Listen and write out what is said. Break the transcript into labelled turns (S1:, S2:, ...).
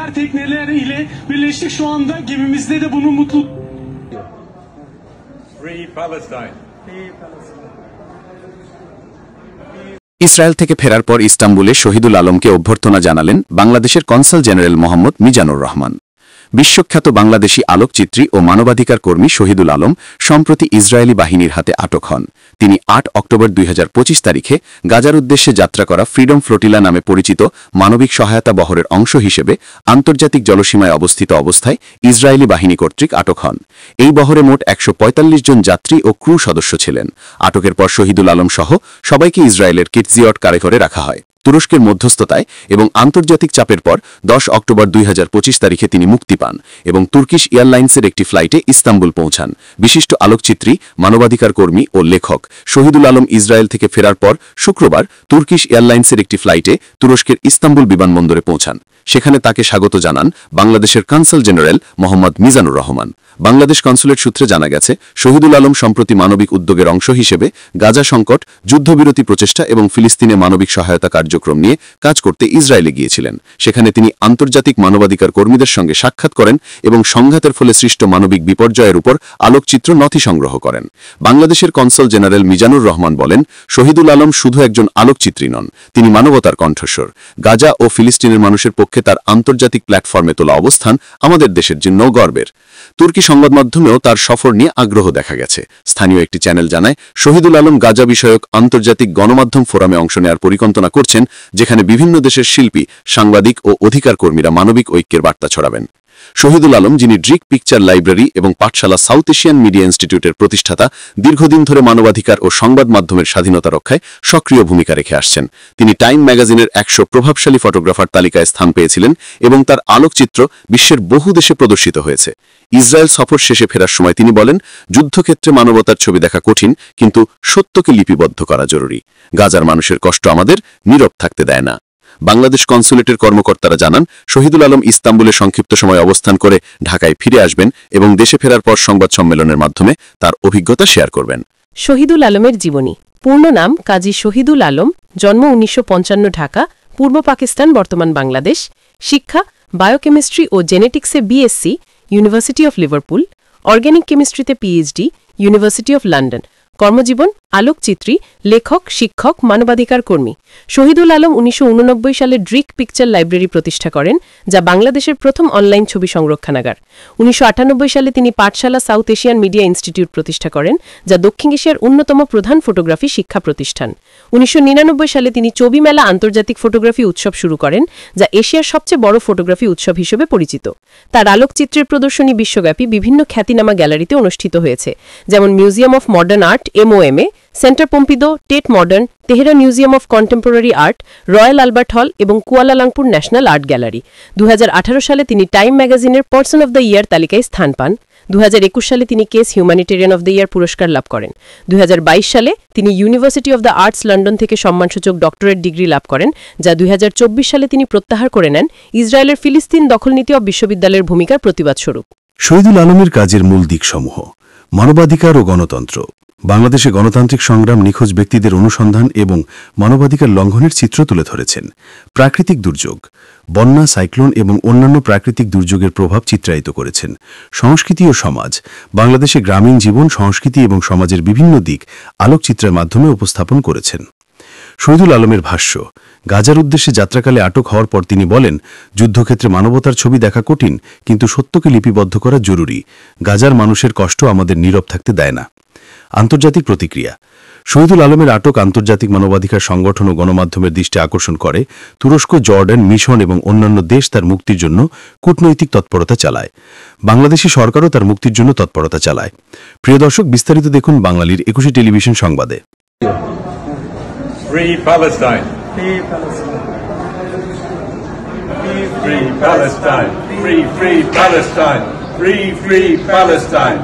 S1: diğer tekneler ile birleştik şu anda. Gemimizde de bunun mutlu.
S2: Free Palestine.
S3: Israel থেকে ফেরার পর ইস্তাম্বুলে শহীদুল আলমকে অভ্যর্থনা জানালেন বাংলাদেশের কনসাল জেনারেল মোহাম্মদ মিজানুর রহমান। বিশ্বখ্যাত বাংলাদেশি আলোকচিত্রী ও মানবাধিকার কর্মী শহীদুল আলম সম্প্রতি ইসরায়েলি বাহিনীর হাতে আটক হন। তিনি ৮ অক্টোবর ২০২৫ তারিখে গাজার উদ্দেশ্যে যাত্রা করা ফ্রিডম ফ্লোটিলা নামে পরিচিত মানবিক সহায়তা বহরের অংশ হিসেবে আন্তর্জাতিক জলসীমায় অবস্থিত অবস্থায় ইসরায়েলি বাহিনী কর্তৃক আটক হন। এই বহরে মোট ১৪৫ জন যাত্রী ও ক্রু সদস্য ছিলেন। আটকের পর শহীদুল আলম সহ সবাইকে ইসরায়েলের কিটজিয়ট কারাগারে রাখা হয়। তুরস্কের মধ্যস্থতায় এবং আন্তর্জাতিক চাপের পর ১০ অক্টোবর ২০২৫ তারিখে তিনি মুক্তি পান এবং তুর্কিশ এয়ারলাইন্সের একটি ফ্লাইটে ইস্তাম্বুল পৌঁছান। বিশিষ্ট আলোকচিত্রী, মানবাধিকার কর্মী ও লেখক শহীদুল আলম ইসরায়েল থেকে ফেরার পর শুক্রবার তুর্কিশ এয়ারলাইন্সের একটি ফ্লাইটে তুরস্কের ইস্তাম্বুল বিমানবন্দরে পৌঁছান। সেখানে তাকে স্বাগত জানান বাংলাদেশের consul general Mohammad Mizanur Rahman. Bangladesh consulate সূত্রে জানা গেছে, শহীদুল আলম সম্প্রতি মানবিক উদ্যোগের অংশ হিসেবে গাজা সংকট, যুদ্ধবিরতি প্রচেষ্টা এবং ফিলিস্তিনে মানবিক সহায়তা কার্যক্রম নিয়ে কাজ করতে ইসরায়েলে গিয়েছিলেন। সেখানে তিনি আন্তর্জাতিক মানবাধিকার কর্মীদের সঙ্গে সাক্ষাৎ করেন এবং সংঘাতের ফলে সৃষ্ট মানবিক বিপর্যয়ের উপর আলোকচিত্র নথি সংগ্রহ করেন। বাংলাদেশের কনসাল জেনারেল মিজানুর রহমান বলেন, শহীদুল আলম শুধু একজন আলোকচিত্রী নন, তিনি মানবতার কণ্ঠস্বর। গাজা ও ফিলিস্তিনের মানুষের পক্ষে তার আন্তর্জাতিক প্ল্যাটফর্মে তোলা অবস্থান আমাদের দেশের জন্য গর্বের। তুর্কি সংবাদ মাধ্যমেও তার সফর নিয়ে আগ্রহ দেখা গেছে। স্থানীয় একটি চ্যানেল জানায়, শহীদুল আলম গাজা বিষয়ক আন্তর্জাতিক গণমাধ্যম ফোরামে অংশ নেওয়ার পরিকল্পনা করছেন, যেখানে বিভিন্ন দেশের শিল্পী, সাংবাদিক ও অধিকার কর্মীরা মানবিক ঐক্যের বার্তা ছড়াবেন। শহীদুল আলম, যিনি ড্রিক পিকচার লাইব্রেরি এবং পাঠশালা সাউথ এশিয়ান মিডিয়া ইনস্টিটিউটের প্রতিষ্ঠাতা, দীর্ঘদিন ধরে মানবাধিকার ও সংবাদ মাধ্যমের স্বাধীনতা রক্ষায় সক্রিয় ভূমিকা রেখে আসছেন। তিনি টাইম ম্যাগাজিনের ১০০ প্রভাবশালী ফটোগ্রাফার তালিকায় স্থান পেয়েছিলেন এবং তার আলোকচিত্র বিশ্বের বহু দেশে প্রদর্শিত হয়েছে। ইসরায়েল সফর শেষে ফেরার সময় তিনি বলেন, যুদ্ধক্ষেত্রে মানবতার ছবি দেখা কঠিন, কিন্তু সত্যকে লিপিবদ্ধ করা জরুরি। গাজার মানুষের কষ্ট আমাদের নীরব থাকতে দেয় না। বাংলাদেশ কনসুলেটের কর্মকর্তারা জানান, শহীদুল আলম ইস্তাম্বুলে সংক্ষিপ্ত সময় অবস্থান করে ঢাকায় ফিরে আসবেন এবং দেশে ফেরার পর সংবাদ সম্মেলনের মাধ্যমে তার অভিজ্ঞতা শেয়ার করবেন।
S4: শহীদুল আলমের জীবনী। পূর্ণ নাম কাজী শহীদুল আলম, জন্ম ১৯৫৫, ঢাকা, পূর্ব পাকিস্তান, বর্তমান বাংলাদেশ। শিক্ষা বায়োকেমিস্ট্রি ও জেনেটিক্সে BSc, university of Liverpool. Organic কেমিস্ট্রিতে পিএইচডি, ইউনিভার্সিটি অফ লন্ডন। কর্মজীবন আলোকচিত্রী, লেখক, শিক্ষক, মানবাধিকার কর্মী। শহীদুল আলম ১৯৮৯ সালে ড্রিক পিকচার লাইব্রেরি প্রতিষ্ঠা করেন, যা বাংলাদেশের প্রথম অনলাইন ছবি সংরক্ষণাগার। ১৯৯৮ সালে তিনি পাঠশালা সাউথ এশিয়ান মিডিয়া ইনস্টিটিউট প্রতিষ্ঠা করেন, যা দক্ষিণ এশিয়ার অন্যতম প্রধান ফটোগ্রাফি শিক্ষা প্রতিষ্ঠান। ১৯৯৯ সালে তিনি ছবি মেলা আন্তর্জাতিক ফটোগ্রাফি উৎসব শুরু করেন, যা এশিয়ার সবচেয়ে বড় ফটোগ্রাফি উৎসব হিসেবে পরিচিত। তার আলোকচিত্রের প্রদর্শনী বিশ্বব্যাপী বিভিন্ন খ্যাতিনামা গ্যালারিতে অনুষ্ঠিত হয়েছে, যেমন museum of modern art MOMA, centre Pompidou, Tate modern, Tehran museum of contemporary art, royal Albert hall এবং কুয়ালালামপুর ন্যাশনাল আর্ট গ্যালারি। ২০১৮ সালে তিনি টাইম ম্যাগাজিনের পার্সন অব দ্য ইয়ার তালিকায় স্থান পান। ২০২১ সালে তিনি case humanitarian of the year পুরস্কার লাভ করেন। ২০২২ সালে তিনি university of the arts London থেকে সম্মানসূচক ডক্টরেট ডিগ্রি লাভ করেন, যা ২০২৪ সালে তিনি প্রত্যাহার করে নেন ইসরায়েলের ফিলিস্তিন দখলনীতি অব বিশ্ববিদ্যালয়ের ভূমিকার প্রতিবাদস্বরূপ।
S5: শহীদুল আলমের কাজের মূল দিকসমূহ: মানবাধিকার ও গণতন্ত্র। বাংলাদেশে গণতান্ত্রিক সংগ্রাম, নিখোঁজ ব্যক্তিদের অনুসন্ধান এবং মানবাধিকার লঙ্ঘনের চিত্র তুলে ধরেছেন। প্রাকৃতিক দুর্যোগ, বন্যা, সাইক্লোন এবং অন্যান্য প্রাকৃতিক দুর্যোগের প্রভাব চিত্রায়িত করেছেন। সংস্কৃতি ও সমাজ, বাংলাদেশে গ্রামীণ জীবন, সংস্কৃতি এবং সমাজের বিভিন্ন দিক আলোকচিত্রের মাধ্যমে উপস্থাপন করেছেন। শহীদুল আলমের ভাষ্য: গাজার উদ্দেশ্যে যাত্রাকালে আটক হওয়ার পর তিনি বলেন, যুদ্ধক্ষেত্রে মানবতার ছবি দেখা কঠিন, কিন্তু সত্যকে লিপিবদ্ধ করা জরুরি। গাজার মানুষের কষ্ট আমাদের নীরব থাকতে দেয় না। আন্তর্জাতিক প্রতিক্রিয়া: শহীদুল আলমের আটক আন্তর্জাতিক মানবাধিকার সংগঠন ও গণমাধ্যমের দৃষ্টি আকর্ষণ করে। তুরস্ক, জর্ডান, মিশন এবং অন্যান্য দেশ তার মুক্তির জন্য কূটনৈতিক তৎপরতা চালায়। বাংলাদেশি সরকারও তার মুক্তির জন্য তৎপরতা চালায়। প্রিয় দর্শক, বিস্তারিত দেখুন বাঙালির ২১ টেলিভিশন সংবাদে।
S2: Free Palestine.
S1: Free Palestine.
S2: Free Palestine. Free Palestine. Free Palestine.